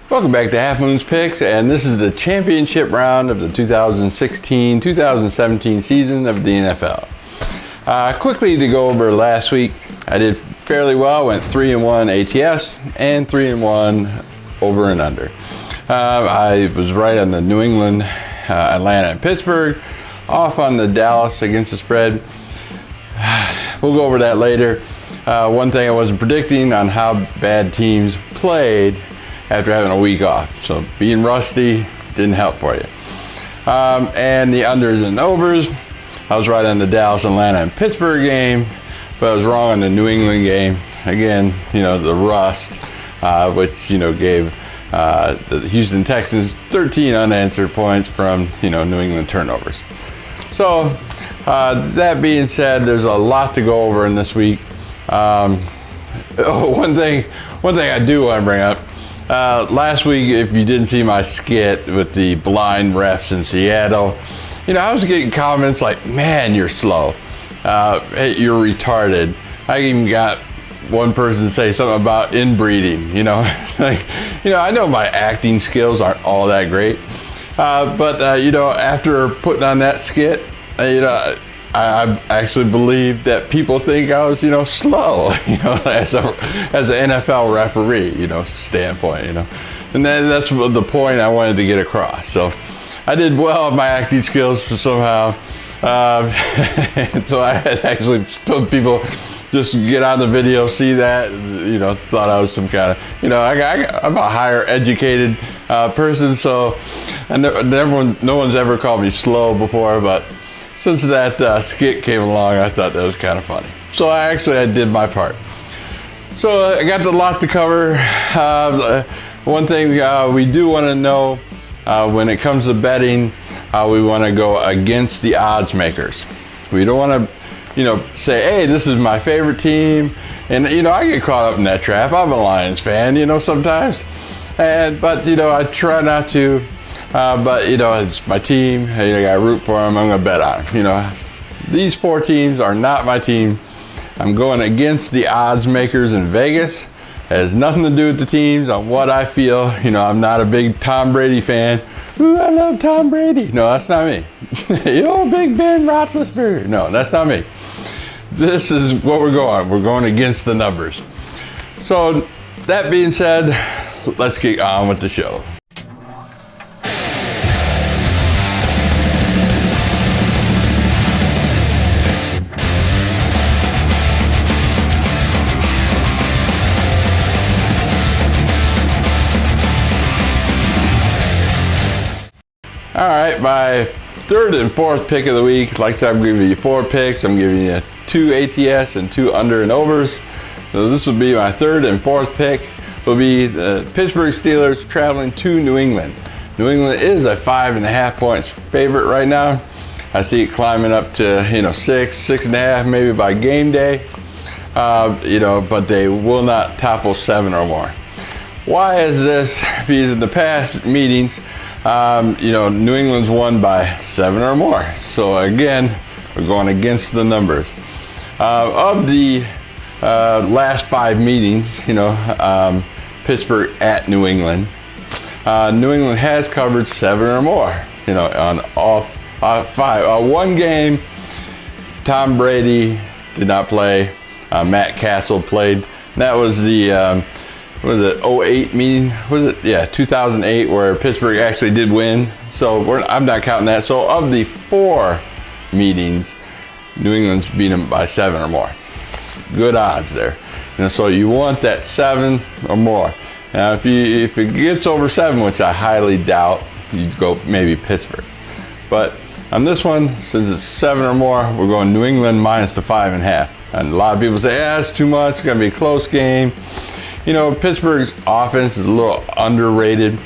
Welcome back to Half Moon's Picks, and this is the championship round of the 2016-2017 season of the NFL. Quickly to go over last week, I did fairly well. Went 3-1 ATS and 3-1 over and under. I was right on the New England, Atlanta, and Pittsburgh. Off on the Dallas against the spread. We'll go over that later. One thing I wasn't predicting on how bad teams played after having a week off. So being rusty didn't help for you. And the unders and overs, I was right on the Dallas, Atlanta, and Pittsburgh game, but I was wrong on the New England game. Again, the rust, which, gave the Houston Texans 13 unanswered points from, New England turnovers. So that being said, there's a lot to go over in this week. One thing I do want to bring up. Last week, if you didn't see my skit with the blind refs in Seattle, I was getting comments like, "Man, you're slow. Hey, you're retarded." I even got one person say something about inbreeding. I know my acting skills aren't all that great, but after putting on that skit, I actually believe that people think I was, slow, as an NFL referee, standpoint, and that's the point I wanted to get across. So I did well at my acting skills somehow. So I had actually some people just get on the video, see that, thought I was some kind of, I'm a higher educated person, so no one's ever called me slow before, but since that skit came along, I thought that was kind of funny. So I did my part. So I got a lot to cover. One thing we do want to know when it comes to betting, we want to go against the odds makers. We don't want to, say, "Hey, this is my favorite team." And, I get caught up in that trap. I'm a Lions fan, sometimes. But I try not to. But it's my team. I got to root for them. I'm going to bet on them. These four teams are not my team. I'm going against the odds makers in Vegas. It has nothing to do with the teams, on what I feel. I'm not a big Tom Brady fan. Ooh, I love Tom Brady. No, that's not me. Big Ben Roethlisberger. No, that's not me. This is what we're going. We're going against the numbers. So that being said, let's get on with the show. All right, my third and fourth pick of the week. Like I said, I'm giving you 4 picks. I'm giving you 2 ATS and 2 under and overs. So this will be my third and fourth pick. Will be the Pittsburgh Steelers traveling to New England. New England is a 5.5 points favorite right now. I see it climbing up to 6.5 maybe by game day. But they will not topple 7 or more. Why is this? Because in the past meetings, New England's won by 7 or more. So again, we're going against the numbers. Of the last 5 meetings, Pittsburgh at New England. New England has covered 7 or more, on all 5. One game, Tom Brady did not play. Matt Castle played. That was the 08 meeting? 2008, where Pittsburgh actually did win. So I'm not counting that. So of the 4 meetings, New England's beat them by 7 or more. Good odds there. So you want that 7 or more. Now, if it gets over 7, which I highly doubt, you'd go maybe Pittsburgh. But on this one, since it's 7 or more, we're going New England minus the 5.5. And a lot of people say, it's too much. It's going to be a close game. Pittsburgh's offense is a little underrated.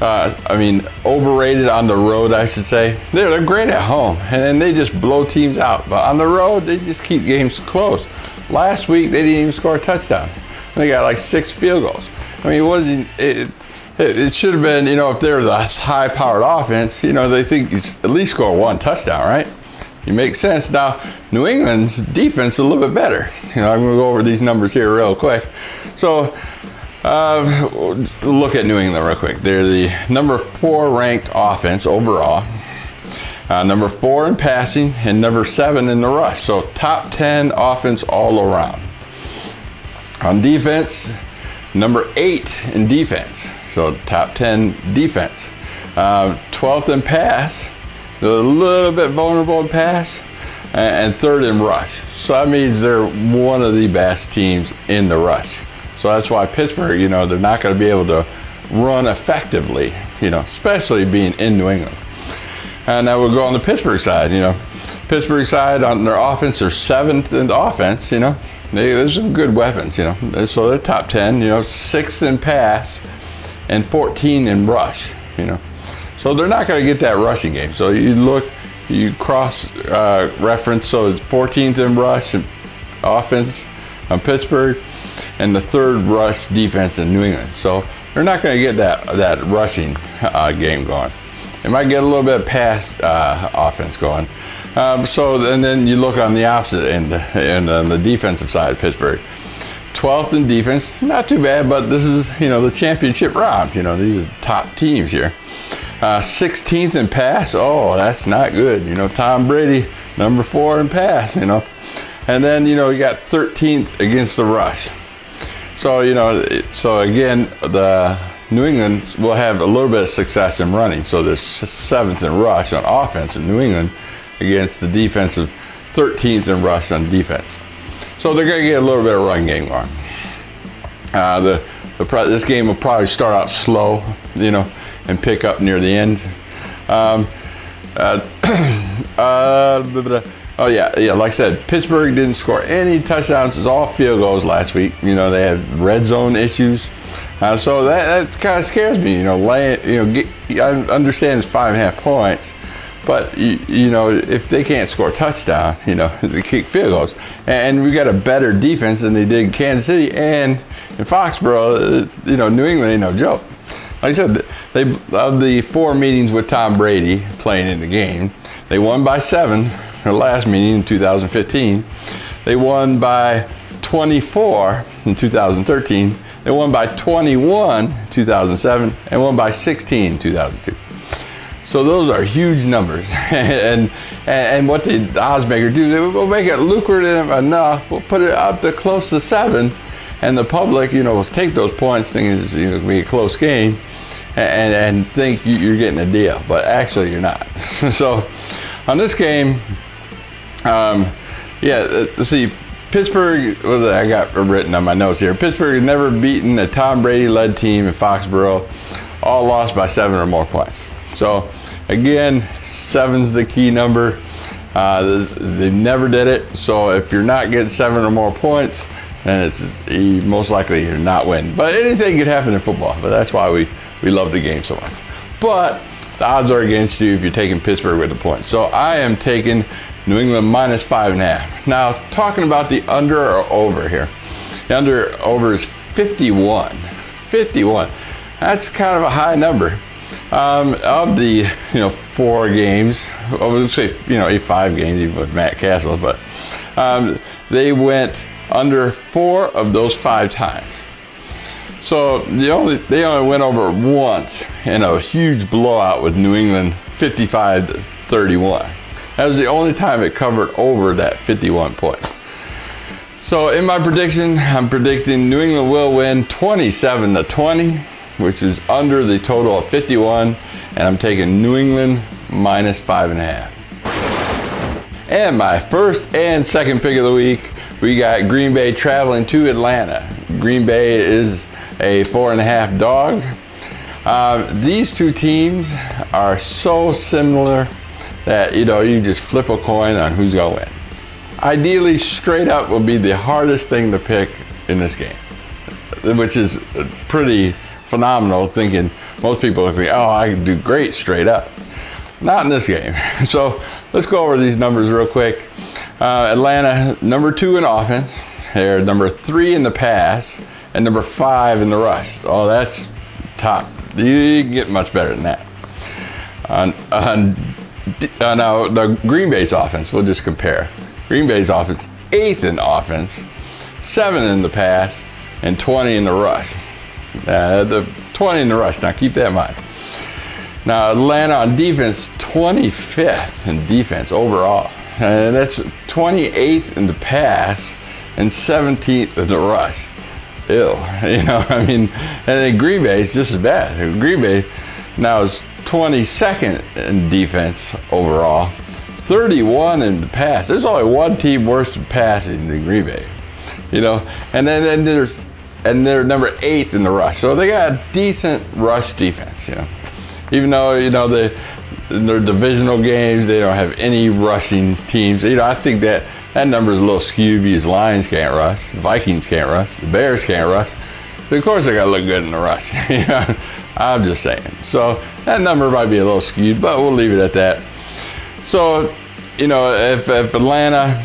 Overrated on the road, I should say. They're great at home, and they just blow teams out. But on the road, they just keep games close. Last week, they didn't even score a touchdown. They got like 6 field goals. It should have been, if they're the high-powered offense, they think you at least score 1 touchdown, right? It makes sense. Now, New England's defense is a little bit better. I'm going to go over these numbers here real quick. So Look at New England real quick. They're the number 4 ranked offense overall, number 4 in passing, and number 7 in the rush. So top 10 offense all around. On defense, number 8 in defense. So top 10 defense. 12th in pass, a little bit vulnerable in pass, and 3rd in rush. So that means they're one of the best teams in the rush. So that's why Pittsburgh, they're not going to be able to run effectively, especially being in New England. And now we'll go on the Pittsburgh side, Pittsburgh side on their offense, they're 7th in the offense, There's some good weapons, So they're top 10, 6th in pass and 14 in rush, So they're not going to get that rushing game. So you cross reference, so it's 14th in rush and offense on Pittsburgh, and the 3rd rush defense in New England. So they're not going to get that rushing game going. They might get a little bit of pass offense going. And then you look on the opposite end, and on the defensive side of Pittsburgh. 12th in defense, not too bad, but this is, the championship round. These are top teams here. 16th in pass, oh, that's not good. Tom Brady, number 4 in pass, And then, you got 13th against the rush. So, so again, the New England will have a little bit of success in running. So they're 7th in rush on offense in New England against the defensive 13th in rush on defense. So they're going to get a little bit of run game going. This game will probably start out slow, and pick up near the end. Oh yeah, like I said, Pittsburgh didn't score any touchdowns. It was all field goals last week. They had red zone issues. So that kind of scares me. I understand it's 5.5 points, but if they can't score a touchdown, they kick field goals. And we got a better defense than they did in Kansas City and in Foxborough. New England ain't no joke. Like I said, of the 4 meetings with Tom Brady playing in the game, they won by 7. Their last meeting in 2015. They won by 24 in 2013. They won by 21 in 2007, and won by 16 in 2002. So those are huge numbers. and what the odds maker do, they will make it lucrative enough. We'll put it up to close to 7, and the public, will take those points, thinking it's going to be a close game, and think you're getting a deal, but actually you're not. So on this game, let's see, Pittsburgh, I got written on my notes here. Pittsburgh has never beaten a Tom Brady-led team in Foxborough, all lost by 7 or more points. So again, 7's the key number. They never did it. So if you're not getting 7 or more points, then it's most likely you're not winning. But anything could happen in football. But that's why we love the game so much. But the odds are against you if you're taking Pittsburgh with the points. So I am taking New England minus 5.5. Now, talking about the under or over here. The over is 51. 51. That's kind of a high number. Of the 4 games, I would say 5 games even with Matt Castle, but they went under 4 of those 5 times. So they only went over once in a huge blowout with New England, 55-31. That was the only time it covered over that 51 points. So in my prediction, I'm predicting New England will win 27-20, which is under the total of 51, and I'm taking New England minus 5.5. And my first and second pick of the week, we got Green Bay traveling to Atlanta. Green Bay is a 4.5 dog. These two teams are so similar that you just flip a coin on who's going to win. Ideally, straight up would be the hardest thing to pick in this game, which is pretty phenomenal, thinking most people think, oh, I can do great straight up. Not in this game. So let's go over these numbers real quick. Atlanta, number 2 in offense. They're number 3 in the pass and number 5 in the rush. Oh, that's top. You can get much better than that. Now, the Green Bay's offense, we'll just compare. Green Bay's offense, 8th in offense, 7 in the pass, and 20 in the rush. The 20 in the rush. Now keep that in mind. Now Atlanta on defense, 25th in defense overall. That's 28th in the pass and 17th in the rush. Ew, you know, I mean, and then Green Bay is just as bad. Green Bay now is 22nd in defense overall, 31 in the pass. There's only one team worse in passing than Green Bay, you know, and then they're number 8th in the rush. So they got a decent rush defense, you know, even though, you know, in their divisional games, they don't have any rushing teams. You know, I think that number is a little skewed because Lions can't rush, the Vikings can't rush, the Bears can't rush. But of course, they got to look good in the rush. You know, I'm just saying. So that number might be a little skewed, but we'll leave it at that. So, you know, if Atlanta,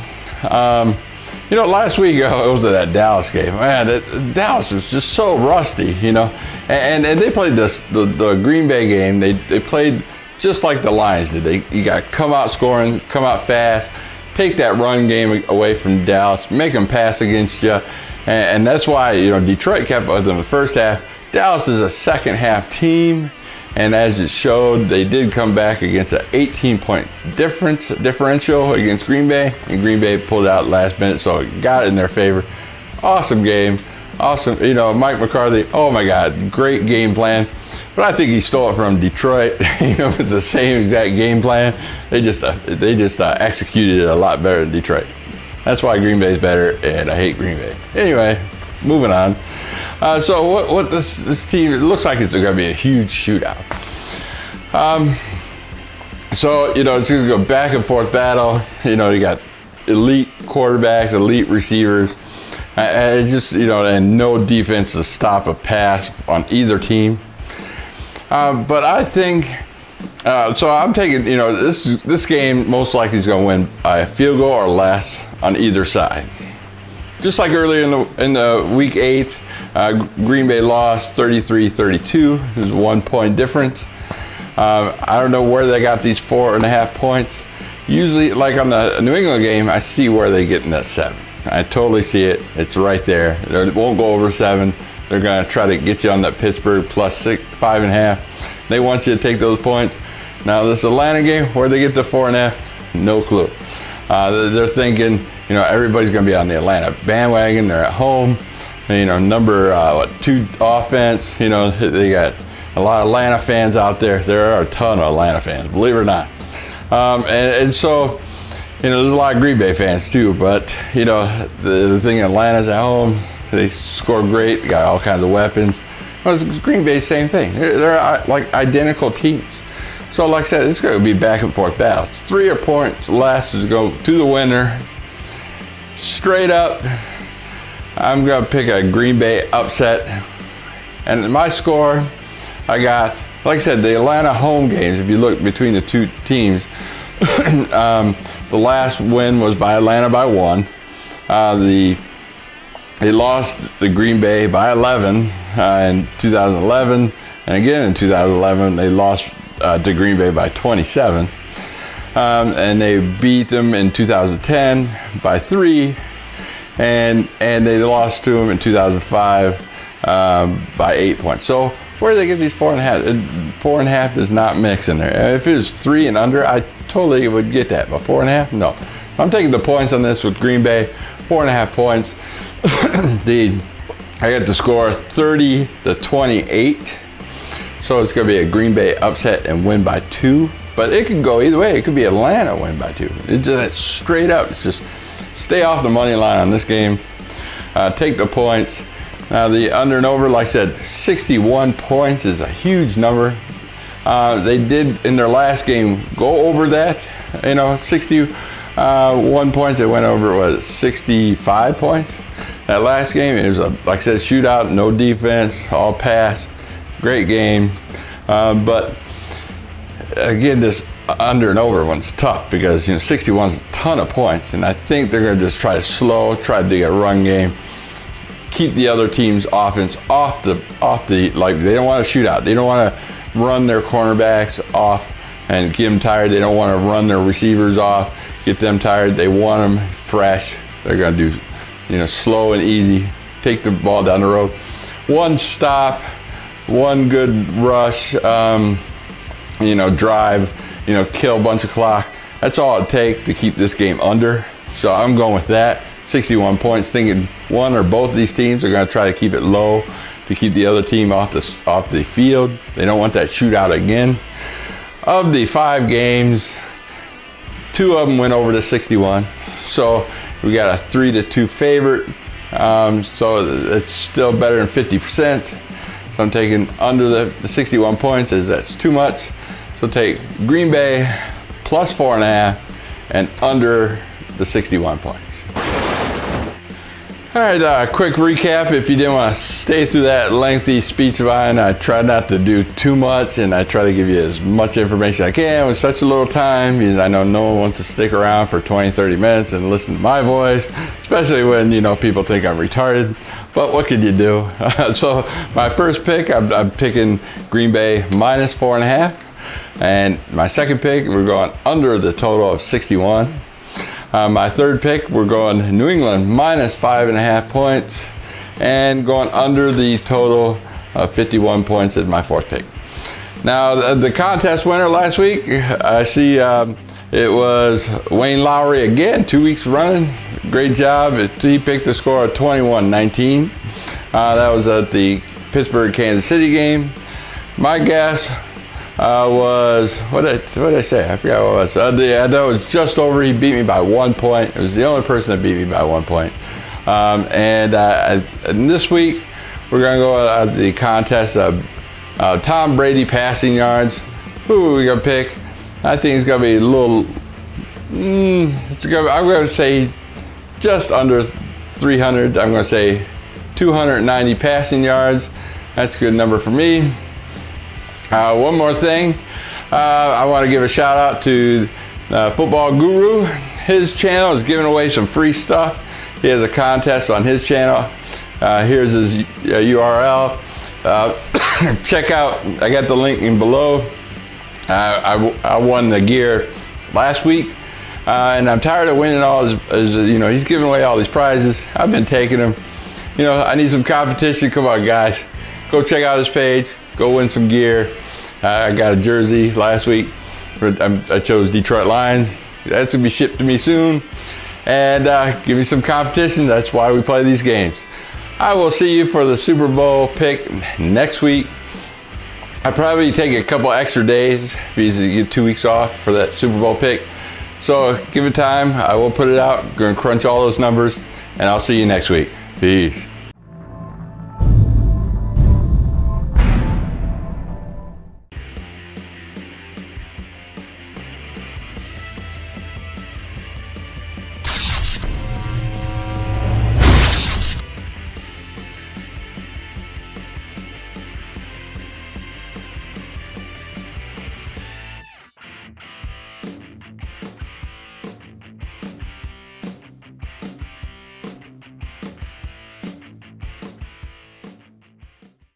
you know, last week it was that Dallas game. Man, Dallas was just so rusty, you know. And they played the Green Bay game. They played just like the Lions did. You got to come out scoring, come out fast, take that run game away from Dallas, make them pass against you. And that's why, you know, Detroit kept up in the first half. Dallas is a second half team. And as it showed, they did come back against an 18-point differential against Green Bay. And Green Bay pulled out last minute, so it got in their favor. Awesome game. Awesome. You know, Mike McCarthy, oh my God, great game plan. But I think he stole it from Detroit, you know, with the same exact game plan. They just executed it a lot better than Detroit. That's why Green Bay is better, and I hate Green Bay. Anyway, moving on. So what this team, it looks like it's going to be a huge shootout. So, you know, it's going to go back and forth battle. You know, you got elite quarterbacks, elite receivers, and just, you know, and no defense to stop a pass on either team. But I think, so I'm taking, you know, this game most likely is going to win by a field goal or less on either side. Just like earlier in the week 8, Green Bay lost 33-32. There's a 1 point difference. I don't know where they got these 4.5 points. Usually, like on the New England game, I see where they get in that 7. I totally see it. It's right there. It won't go over 7. They're going to try to get you on that Pittsburgh plus 5.5. They want you to take those points. Now, this Atlanta game, where they get the 4.5, no clue. They're thinking, you know, everybody's going to be on the Atlanta bandwagon. They're at home. You know, number 2 offense. You know, they got a lot of Atlanta fans out there. There are a ton of Atlanta fans, believe it or not. And so, you know, there's a lot of Green Bay fans too. But, you know, the thing, Atlanta's at home. They score great. They got all kinds of weapons. Well, it's Green Bay, same thing. They're like identical teams. So, like I said, it's going to be back and forth battle. It's 3 points less to go to the winner. Straight up, I'm going to pick a Green Bay upset. And my score, I got, like I said, the Atlanta home games, if you look between the two teams, the last win was by Atlanta by 1. They lost the Green Bay by 11 in 2011. And again in 2011, they lost to Green Bay by 27. And they beat them in 2010 by 3. And they lost to them in 2005 by 8 points. So where do they get these 4.5? 4.5 does not mix in there. If it was 3 and under, I totally would get that. But 4.5, no. I'm taking the points on this with Green Bay, 4.5 points. I got the score 30-28. So it's going to be a Green Bay upset and win by 2. But it could go either way. It could be Atlanta win by 2. It's just straight up. It's just stay off the money line on this game. Take the points. Now the under and over, like I said, 61 points is a huge number. They did in their last game go over that. You know, 61 points. They went over, what, 65 points. That last game, it was, like I said, shootout, no defense, all pass. Great game. But again, this under and over one's tough because, you know, 61 is a ton of points. And I think they're going to just try to do a run game. Keep the other team's offense off the, like, they don't want to shoot out. They don't want to run their cornerbacks off and get them tired. They don't want to run their receivers off, get them tired. They want them fresh. They're going to do, you know, slow and easy, take the ball down the road. one stop, one good rush, drive, kill a bunch of clock. That's all it takes to keep this game under. So I'm going with that. 61 points, thinking one or both of these teams are going to try to keep it low to keep the other team off the field. They don't want that shootout again. Of the 5 games, 2 of them went over to 61. So we got a 3-2 favorite. So it's still better than 50%. So I'm taking under the 61 points, as that's too much. So take Green Bay plus 4.5 and under the 61 points. All right, quick recap. If you didn't want to stay through that lengthy speech of mine, I try not to do too much, and I try to give you as much information as I can with such a little time, because I know no one wants to stick around for 20, 30 minutes and listen to my voice, especially when, people think I'm retarded. But what can you do? So my first pick, I'm picking Green Bay minus 4.5. And my second pick, we're going under the total of 61. My third pick, we're going New England minus 5.5 points and going under the total of 51 points as my fourth pick. Now, the contest winner last week, I see it was Wayne Lowry again, 2 weeks running. Great job. He picked the score of 21-19. That was at the Pittsburgh-Kansas City game. My guess was, what did I say? I forgot what it was. That was just over. He beat me by 1 point. It was the only person that beat me by 1 point. And this week, we're going to go the contest of Tom Brady passing yards. Who are we going to pick? I think it's going to be a little, I'm going to say just under 300. I'm going to say 290 passing yards. That's a good number for me. One more thing, I want to give a shout out to Football Guru. His channel is giving away some free stuff. He has a contest on his channel. Here's his URL. Check out, I got the link in below. I won the gear last week, and I'm tired of winning all his, he's giving away all these prizes. I've been taking them. I need some competition. Come on, guys. Go check out his page. Go win some gear. I got a jersey last week. I chose Detroit Lions. That's going to be shipped to me soon. And give me some competition. That's why we play these games. I will see you for the Super Bowl pick next week. I'll probably take a couple extra days because you get 2 weeks off for that Super Bowl pick. So give it time. I will put it out. Going to crunch all those numbers. And I'll see you next week. Peace.